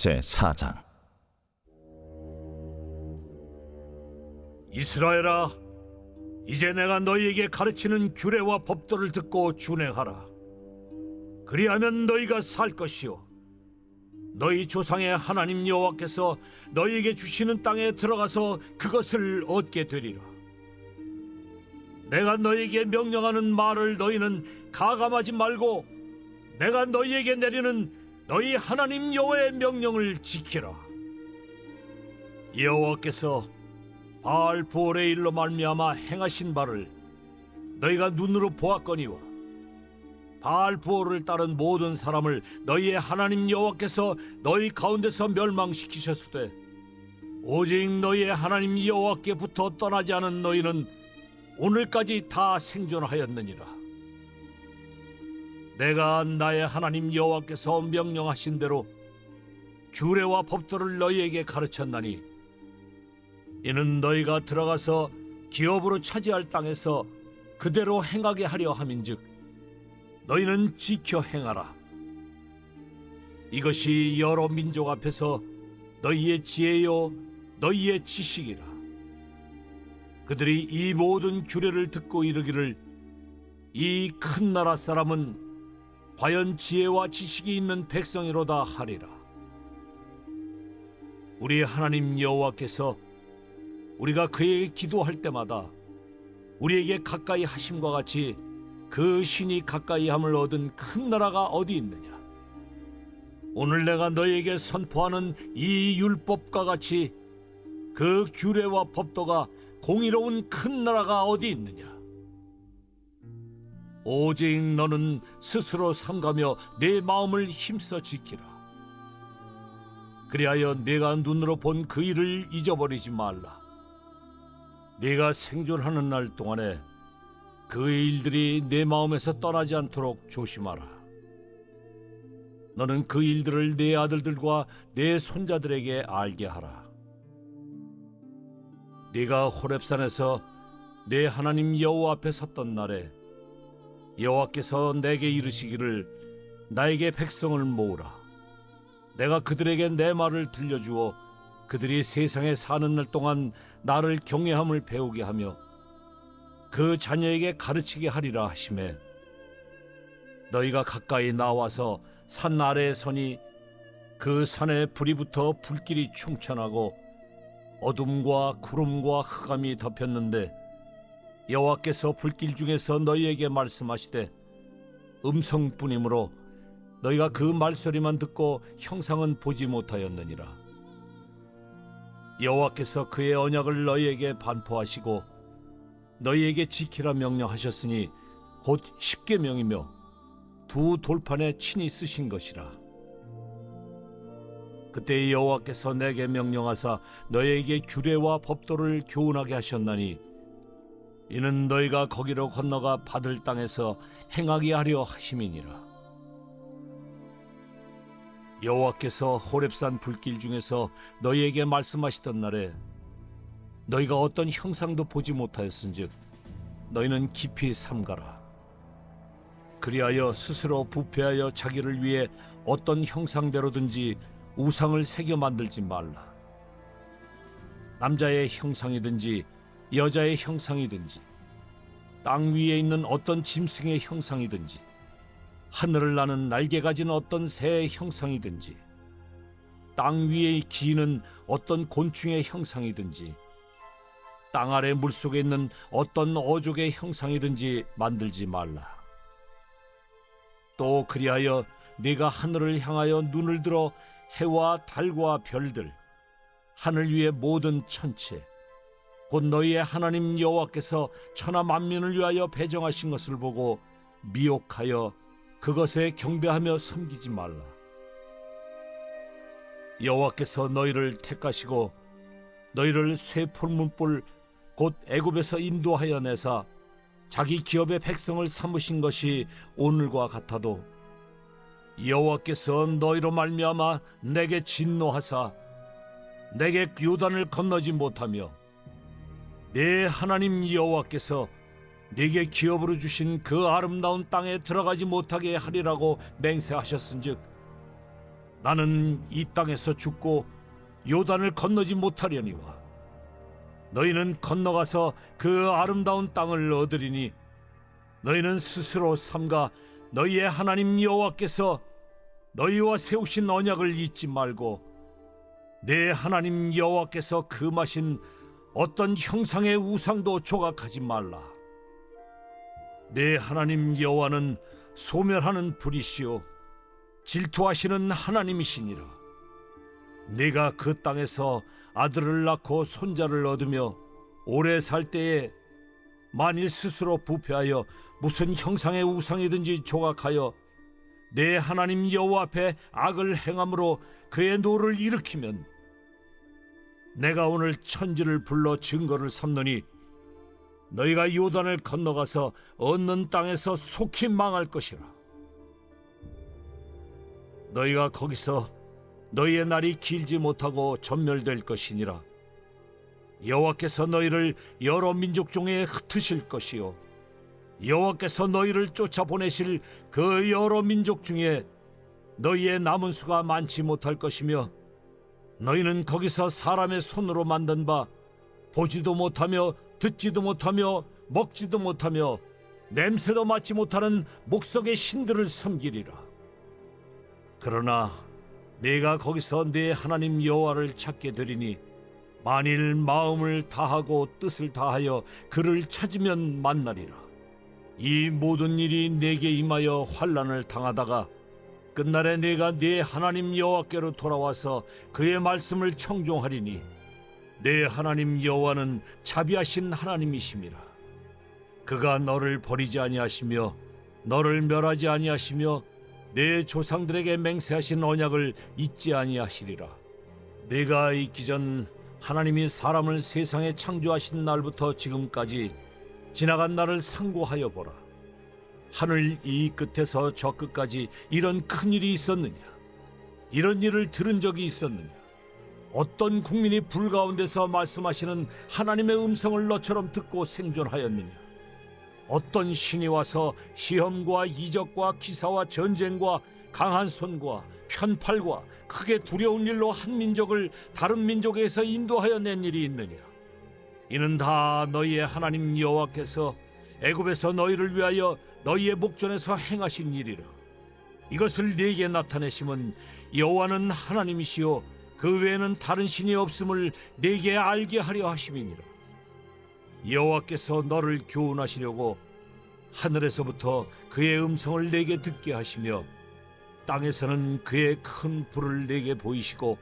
제4장. 이스라엘아, 이제 내가 너희에게 가르치는 규례와 법도를 듣고 준행하라. 그리하면 너희가 살 것이요 너희 조상의 하나님 여호와께서 너희에게 주시는 땅에 들어가서 그것을 얻게 되리라. 내가 너희에게 명령하는 말을 너희는 가감하지 말고 내가 너희에게 내리는 너희 하나님 여호와의 명령을 지키라. 여호와께서 바알 부올의 일로 말미암아 행하신 바를 너희가 눈으로 보았거니와 바알 부올을 따른 모든 사람을 너희의 하나님 여호와께서 너희 가운데서 멸망시키셨으되 오직 너희의 하나님 여호와께부터 떠나지 않은 너희는 오늘까지 다 생존하였느니라. 내가 나의 하나님 여호와께서 명령하신 대로 규례와 법도를 너희에게 가르쳤나니 이는 너희가 들어가서 기업으로 차지할 땅에서 그대로 행하게 하려 함인즉 너희는 지켜 행하라. 이것이 여러 민족 앞에서 너희의 지혜요 너희의 지식이라. 그들이 이 모든 규례를 듣고 이르기를 이 큰 나라 사람은 과연 지혜와 지식이 있는 백성이로다 하리라. 우리 하나님 여호와께서 우리가 그에게 기도할 때마다 우리에게 가까이 하심과 같이 그 신이 가까이함을 얻은 큰 나라가 어디 있느냐? 오늘 내가 너희에게 선포하는 이 율법과 같이 그 규례와 법도가 공의로운 큰 나라가 어디 있느냐? 오직 너는 스스로 삼가며 내 마음을 힘써 지키라. 그리하여 내가 눈으로 본 그 일을 잊어버리지 말라. 네가 생존하는 날 동안에 그 일들이 내 마음에서 떠나지 않도록 조심하라. 너는 그 일들을 내 아들들과 내 손자들에게 알게 하라. 네가 호렙산에서 내 하나님 여호와 앞에 섰던 날에 여호와께서 내게 이르시기를 나에게 백성을 모으라. 내가 그들에게 내 말을 들려주어 그들이 세상에 사는 날 동안 나를 경외함을 배우게 하며 그 자녀에게 가르치게 하리라 하시매 너희가 가까이 나와서 산 아래에 서니 그 산에 불이 붙어 불길이 충천하고 어둠과 구름과 흑암이 덮였는데 여호와께서 불길 중에서 너희에게 말씀하시되 음성뿐이므로 너희가 그 말소리만 듣고 형상은 보지 못하였느니라. 여호와께서 그의 언약을 너희에게 반포하시고 너희에게 지키라 명령하셨으니 곧 십계명이며 두 돌판에 친히 쓰신 것이라. 그때 여호와께서 내게 명령하사 너희에게 규례와 법도를 교훈하게 하셨나니 이는 너희가 거기로 건너가 받을 땅에서 행하게 하려 하심이니라. 여호와께서 호렙산 불길 중에서 너희에게 말씀하시던 날에 너희가 어떤 형상도 보지 못하였은즉 너희는 깊이 삼가라. 그리하여 스스로 부패하여 자기를 위해 어떤 형상대로든지 우상을 새겨 만들지 말라. 남자의 형상이든지 여자의 형상이든지 땅 위에 있는 어떤 짐승의 형상이든지 하늘을 나는 날개 가진 어떤 새의 형상이든지 땅 위에 기는 어떤 곤충의 형상이든지 땅 아래 물속에 있는 어떤 어족의 형상이든지 만들지 말라. 또 그리하여 네가 하늘을 향하여 눈을 들어 해와 달과 별들 하늘 위의 모든 천체 곧 너희의 하나님 여호와께서 천하 만민을 위하여 배정하신 것을 보고 미혹하여 그것에 경배하며 섬기지 말라. 여호와께서 너희를 택하시고 너희를 쇠 풀문불 곧 애굽에서 인도하여 내사 자기 기업의 백성을 삼으신 것이 오늘과 같아도 여호와께서 너희로 말미암아 내게 진노하사 내게 요단을 건너지 못하며 내 하나님 여호와께서 네게 기업으로 주신 그 아름다운 땅에 들어가지 못하게 하리라고 맹세하셨은즉 나는 이 땅에서 죽고 요단을 건너지 못하려니와 너희는 건너가서 그 아름다운 땅을 얻으리니 너희는 스스로 삼가 너희의 하나님 여호와께서 너희와 세우신 언약을 잊지 말고 내 하나님 여호와께서 금하신 어떤 형상의 우상도 조각하지 말라. 내 하나님 여호와는 소멸하는 불이시요 질투하시는 하나님이시니라. 네가 그 땅에서 아들을 낳고 손자를 얻으며 오래 살 때에 만일 스스로 부패하여 무슨 형상의 우상이든지 조각하여 내 하나님 여호와 앞에 악을 행함으로 그의 노를 일으키면 내가 오늘 천지를 불러 증거를 삼노니 너희가 요단을 건너가서 얻는 땅에서 속히 망할 것이라. 너희가 거기서 너희의 날이 길지 못하고 전멸될 것이니라. 여호와께서 너희를 여러 민족 중에 흩으실 것이요 여호와께서 너희를 쫓아보내실 그 여러 민족 중에 너희의 남은 수가 많지 못할 것이며 너희는 거기서 사람의 손으로 만든 바 보지도 못하며 듣지도 못하며 먹지도 못하며 냄새도 맡지 못하는 목석의 신들을 섬기리라. 그러나 네가 거기서 네 하나님 여호와를 찾게 되리니 만일 마음을 다하고 뜻을 다하여 그를 찾으면 만나리라. 이 모든 일이 내게 임하여 환난을 당하다가 끝날에 내가 네 하나님 여호와께로 돌아와서 그의 말씀을 청종하리니 내 하나님 여호와는 자비하신 하나님이심이라. 그가 너를 버리지 아니하시며 너를 멸하지 아니하시며 내 조상들에게 맹세하신 언약을 잊지 아니하시리라. 내가 있기 전 하나님이 사람을 세상에 창조하신 날부터 지금까지 지나간 날을 상고하여 보라. 하늘 이 끝에서 저 끝까지 이런 큰 일이 있었느냐? 이런 일을 들은 적이 있었느냐? 어떤 국민이 불 가운데서 말씀하시는 하나님의 음성을 너처럼 듣고 생존하였느냐? 어떤 신이 와서 시험과 이적과 기사와 전쟁과 강한 손과 편팔과 크게 두려운 일로 한 민족을 다른 민족에서 인도하여 낸 일이 있느냐? 이는 다 너희의 하나님 여호와께서 애굽에서 너희를 위하여 너희의 목전에서 행하신 일이라. 이것을 네게 나타내심은 여호와는 하나님이시요 그 외에는 다른 신이 없음을 네게 알게 하려 하심이니라. 여호와께서 너를 교훈하시려고 하늘에서부터 그의 음성을 내게 듣게 하시며 땅에서는 그의 큰 불을 내게 보이시고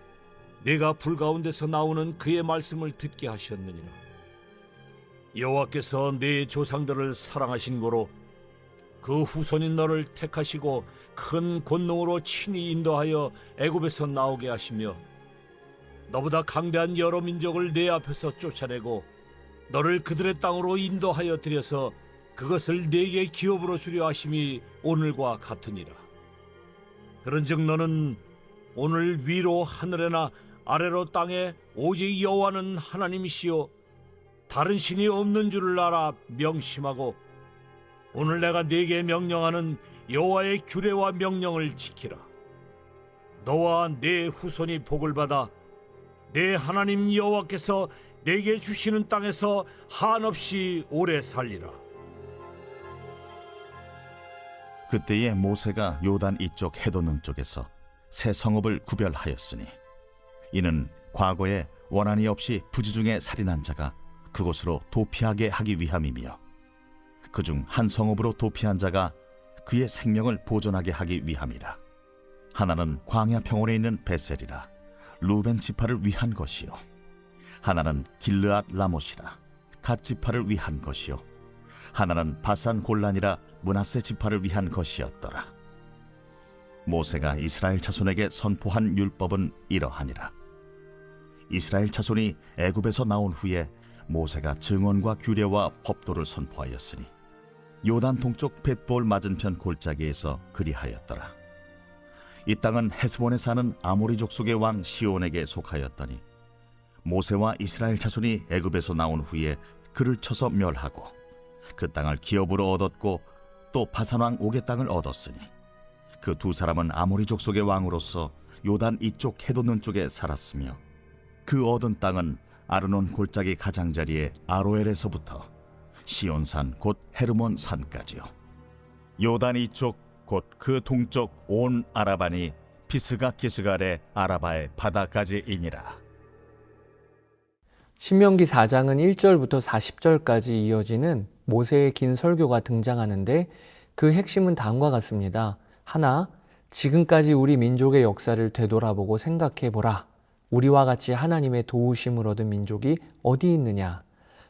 내가 불 가운데서 나오는 그의 말씀을 듣게 하셨느니라. 여호와께서 네 조상들을 사랑하신 고로 그 후손인 너를 택하시고 큰 권능으로 친히 인도하여 애굽에서 나오게 하시며 너보다 강대한 여러 민족을 내 앞에서 쫓아내고 너를 그들의 땅으로 인도하여 들여서 그것을 네게 기업으로 주려 하심이 오늘과 같으니라. 그런즉 너는 오늘 위로 하늘에나 아래로 땅에 오직 여호와는 하나님이시요 다른 신이 없는 줄을 알아 명심하고 오늘 내가 네게 명령하는 여호와의 규례와 명령을 지키라. 너와 네 후손이 복을 받아 내 하나님 여호와께서 내게 주시는 땅에서 한없이 오래 살리라. 그때에 모세가 요단 이쪽 해돋는 쪽에서 새 성읍을 구별하였으니 이는 과거에 원한이 없이 부지 중에 살인한 자가 그곳으로 도피하게 하기 위함이며 그중 한 성읍으로 도피한 자가 그의 생명을 보존하게 하기 위함이라. 하나는 광야 평원에 있는 베셀이라 루벤 지파를 위한 것이요 하나는 길르앗 라못이라 갓 지파를 위한 것이요 하나는 바산 골란이라 므낫세 지파를 위한 것이었더라. 모세가 이스라엘 자손에게 선포한 율법은 이러하니라. 이스라엘 자손이 애굽에서 나온 후에 모세가 증언과 규례와 법도를 선포하였으니 요단 동쪽 벳볼 맞은편 골짜기에서 그리하였더라. 이 땅은 헤스본에 사는 아모리 족속의 왕 시온에게 속하였더니 모세와 이스라엘 자손이 애굽에서 나온 후에 그를 쳐서 멸하고 그 땅을 기업으로 얻었고 또 바산 왕 옥의 땅을 얻었으니 그 두 사람은 아모리 족속의 왕으로서 요단 이쪽 해돋는 쪽에 살았으며 그 얻은 땅은 아르논 골짜기 가장자리의 아로엘에서부터 시온산 곧 헤르몬 산까지요. 요단 이쪽 곧 그 동쪽 온 아라반이 비스가 기스갈의 아라바의 바다까지이니라. 신명기 4장은 1절부터 40절까지 이어지는 모세의 긴 설교가 등장하는데 그 핵심은 다음과 같습니다. 하나, 지금까지 우리 민족의 역사를 되돌아보고 생각해보라. 우리와 같이 하나님의 도우심을 얻은 민족이 어디 있느냐.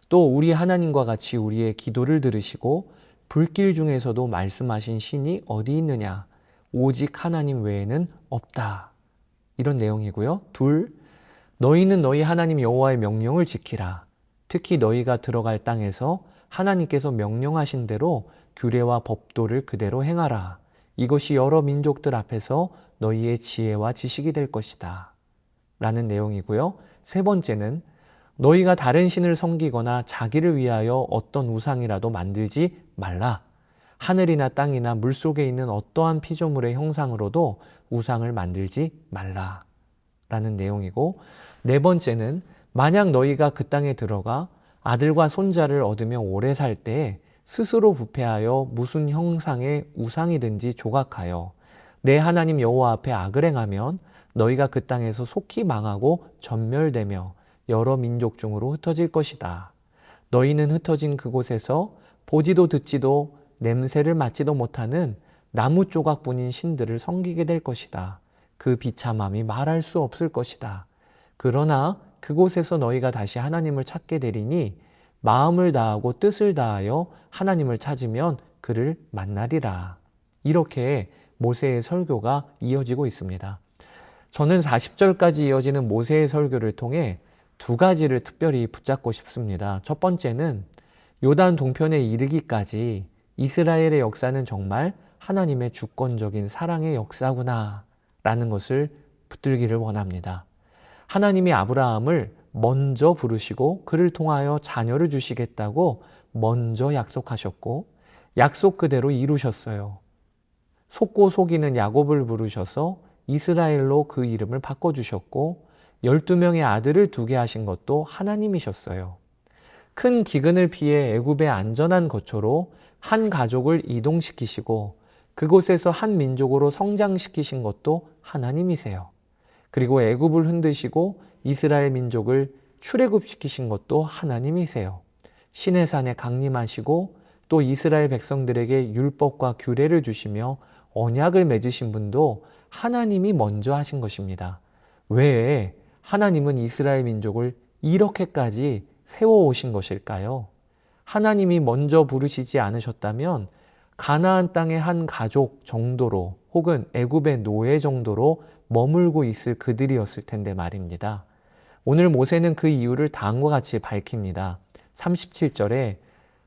또 우리 하나님과 같이 우리의 기도를 들으시고 불길 중에서도 말씀하신 신이 어디 있느냐. 오직 하나님 외에는 없다. 이런 내용이고요. 둘, 너희는 너희 하나님 여호와의 명령을 지키라. 특히 너희가 들어갈 땅에서 하나님께서 명령하신 대로 규례와 법도를 그대로 행하라. 이것이 여러 민족들 앞에서 너희의 지혜와 지식이 될 것이다. 라는 내용이고요. 세 번째는 너희가 다른 신을 섬기거나 자기를 위하여 어떤 우상이라도 만들지 말라. 하늘이나 땅이나 물속에 있는 어떠한 피조물의 형상으로도 우상을 만들지 말라. 라는 내용이고, 네 번째는 만약 너희가 그 땅에 들어가 아들과 손자를 얻으며 오래 살 때에 스스로 부패하여 무슨 형상의 우상이든지 조각하여 내 하나님 여호와 앞에 악을 행하면 너희가 그 땅에서 속히 망하고 전멸되며 여러 민족 중으로 흩어질 것이다. 너희는 흩어진 그곳에서 보지도 듣지도 냄새를 맡지도 못하는 나무 조각뿐인 신들을 섬기게 될 것이다. 그 비참함이 말할 수 없을 것이다. 그러나 그곳에서 너희가 다시 하나님을 찾게 되리니 마음을 다하고 뜻을 다하여 하나님을 찾으면 그를 만나리라. 이렇게 모세의 설교가 이어지고 있습니다. 저는 40절까지 이어지는 모세의 설교를 통해 두 가지를 특별히 붙잡고 싶습니다. 첫 번째는 요단 동편에 이르기까지 이스라엘의 역사는 정말 하나님의 주권적인 사랑의 역사구나 라는 것을 붙들기를 원합니다. 하나님이 아브라함을 먼저 부르시고 그를 통하여 자녀를 주시겠다고 먼저 약속하셨고 약속 그대로 이루셨어요. 속고 속이는 야곱을 부르셔서 이스라엘로 그 이름을 바꿔주셨고 12명의 아들을 두게 하신 것도 하나님이셨어요. 큰 기근을 피해 애굽의 안전한 거처로 한 가족을 이동시키시고 그곳에서 한 민족으로 성장시키신 것도 하나님이세요. 그리고 애굽을 흔드시고 이스라엘 민족을 출애굽시키신 것도 하나님이세요. 시내산에 강림하시고 또 이스라엘 백성들에게 율법과 규례를 주시며 언약을 맺으신 분도 하나님이 먼저 하신 것입니다. 왜 하나님은 이스라엘 민족을 이렇게까지 세워오신 것일까요? 하나님이 먼저 부르시지 않으셨다면 가나안 땅의 한 가족 정도로 혹은 애굽의 노예 정도로 머물고 있을 그들이었을 텐데 말입니다. 오늘 모세는 그 이유를 다음과 같이 밝힙니다. 37절에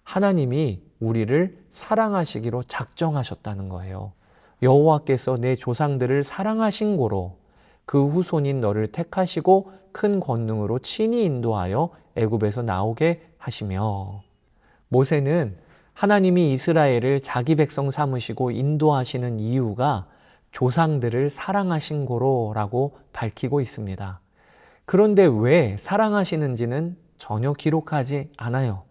하나님이 우리를 사랑하시기로 작정하셨다는 거예요. 여호와께서 내 조상들을 사랑하신 고로 그 후손인 너를 택하시고 큰 권능으로 친히 인도하여 애굽에서 나오게 하시며, 모세는 하나님이 이스라엘을 자기 백성 삼으시고 인도하시는 이유가 조상들을 사랑하신 고로라고 밝히고 있습니다. 그런데 왜 사랑하시는지는 전혀 기록하지 않아요.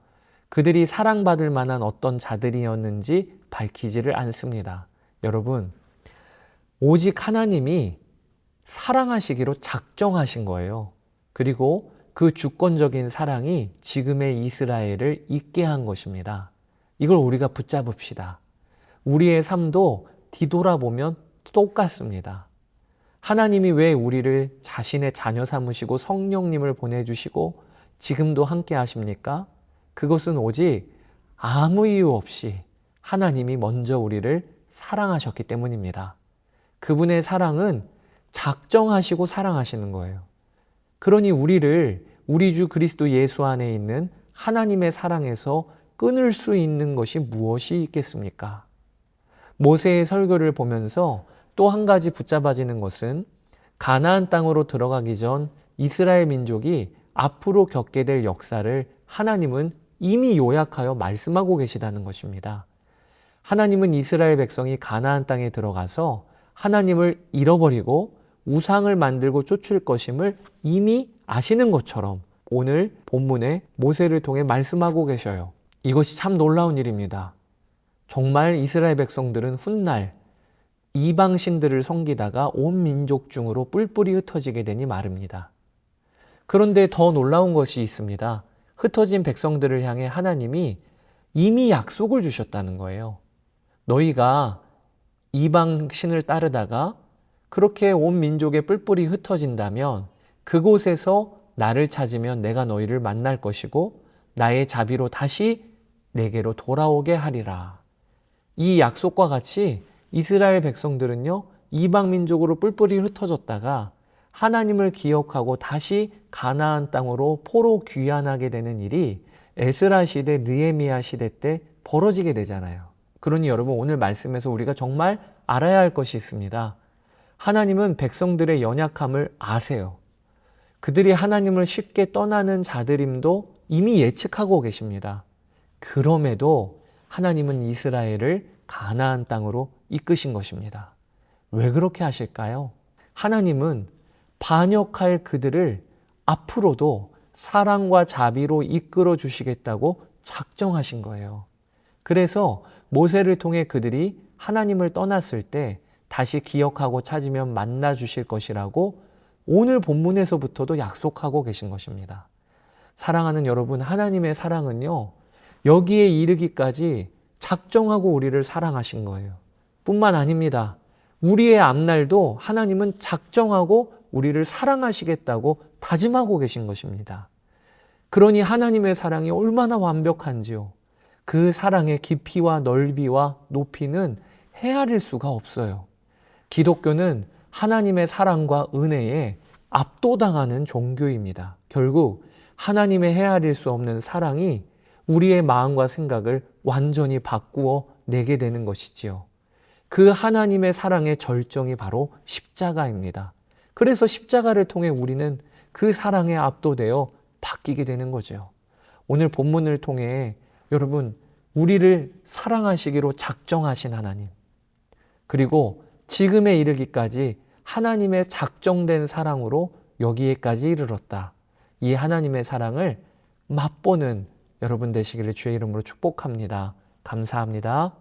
그들이 사랑받을 만한 어떤 자들이었는지 밝히지를 않습니다. 여러분, 오직 하나님이 사랑하시기로 작정하신 거예요. 그리고 그 주권적인 사랑이 지금의 이스라엘을 있게 한 것입니다. 이걸 우리가 붙잡읍시다. 우리의 삶도 뒤돌아보면 똑같습니다. 하나님이 왜 우리를 자신의 자녀 삼으시고 성령님을 보내주시고 지금도 함께 하십니까? 그것은 오직 아무 이유 없이 하나님이 먼저 우리를 사랑하셨기 때문입니다. 그분의 사랑은 작정하시고 사랑하시는 거예요. 그러니 우리를 우리 주 그리스도 예수 안에 있는 하나님의 사랑에서 끊을 수 있는 것이 무엇이 있겠습니까? 모세의 설교를 보면서 또 한 가지 붙잡아지는 것은 가나안 땅으로 들어가기 전 이스라엘 민족이 앞으로 겪게 될 역사를 하나님은 이미 요약하여 말씀하고 계시다는 것입니다. 하나님은 이스라엘 백성이 가나안 땅에 들어가서 하나님을 잃어버리고 우상을 만들고 쫓을 것임을 이미 아시는 것처럼 오늘 본문에 모세를 통해 말씀하고 계셔요. 이것이 참 놀라운 일입니다. 정말 이스라엘 백성들은 훗날 이방 신들을 섬기다가 온 민족 중으로 뿔뿔이 흩어지게 되니 말입니다. 그런데 더 놀라운 것이 있습니다. 흩어진 백성들을 향해 하나님이 이미 약속을 주셨다는 거예요. 너희가 이방 신을 따르다가 그렇게 온 민족의 뿔뿔이 흩어진다면 그곳에서 나를 찾으면 내가 너희를 만날 것이고 나의 자비로 다시 내게로 돌아오게 하리라. 이 약속과 같이 이스라엘 백성들은요, 이방 민족으로 뿔뿔이 흩어졌다가 하나님을 기억하고 다시 가나안 땅으로 포로 귀환하게 되는 일이 에스라 시대, 느헤미야 시대 때 벌어지게 되잖아요. 그러니 여러분, 오늘 말씀에서 우리가 정말 알아야 할 것이 있습니다. 하나님은 백성들의 연약함을 아세요. 그들이 하나님을 쉽게 떠나는 자들임도 이미 예측하고 계십니다. 그럼에도 하나님은 이스라엘을 가나안 땅으로 이끄신 것입니다. 왜 그렇게 하실까요? 하나님은 반역할 그들을 앞으로도 사랑과 자비로 이끌어 주시겠다고 작정하신 거예요. 그래서 모세를 통해 그들이 하나님을 떠났을 때 다시 기억하고 찾으면 만나 주실 것이라고 오늘 본문에서부터도 약속하고 계신 것입니다. 사랑하는 여러분, 하나님의 사랑은요, 여기에 이르기까지 작정하고 우리를 사랑하신 거예요. 뿐만 아닙니다. 우리의 앞날도 하나님은 작정하고 우리를 사랑하시겠다고 다짐하고 계신 것입니다. 그러니 하나님의 사랑이 얼마나 완벽한지요. 그 사랑의 깊이와 넓이와 높이는 헤아릴 수가 없어요. 기독교는 하나님의 사랑과 은혜에 압도당하는 종교입니다. 결국 하나님의 헤아릴 수 없는 사랑이 우리의 마음과 생각을 완전히 바꾸어 내게 되는 것이지요. 그 하나님의 사랑의 절정이 바로 십자가입니다. 그래서 십자가를 통해 우리는 그 사랑에 압도되어 바뀌게 되는 거죠. 오늘 본문을 통해 여러분, 우리를 사랑하시기로 작정하신 하나님, 그리고 지금에 이르기까지 하나님의 작정된 사랑으로 여기에까지 이르렀다. 이 하나님의 사랑을 맛보는 여러분 되시기를 주의 이름으로 축복합니다. 감사합니다.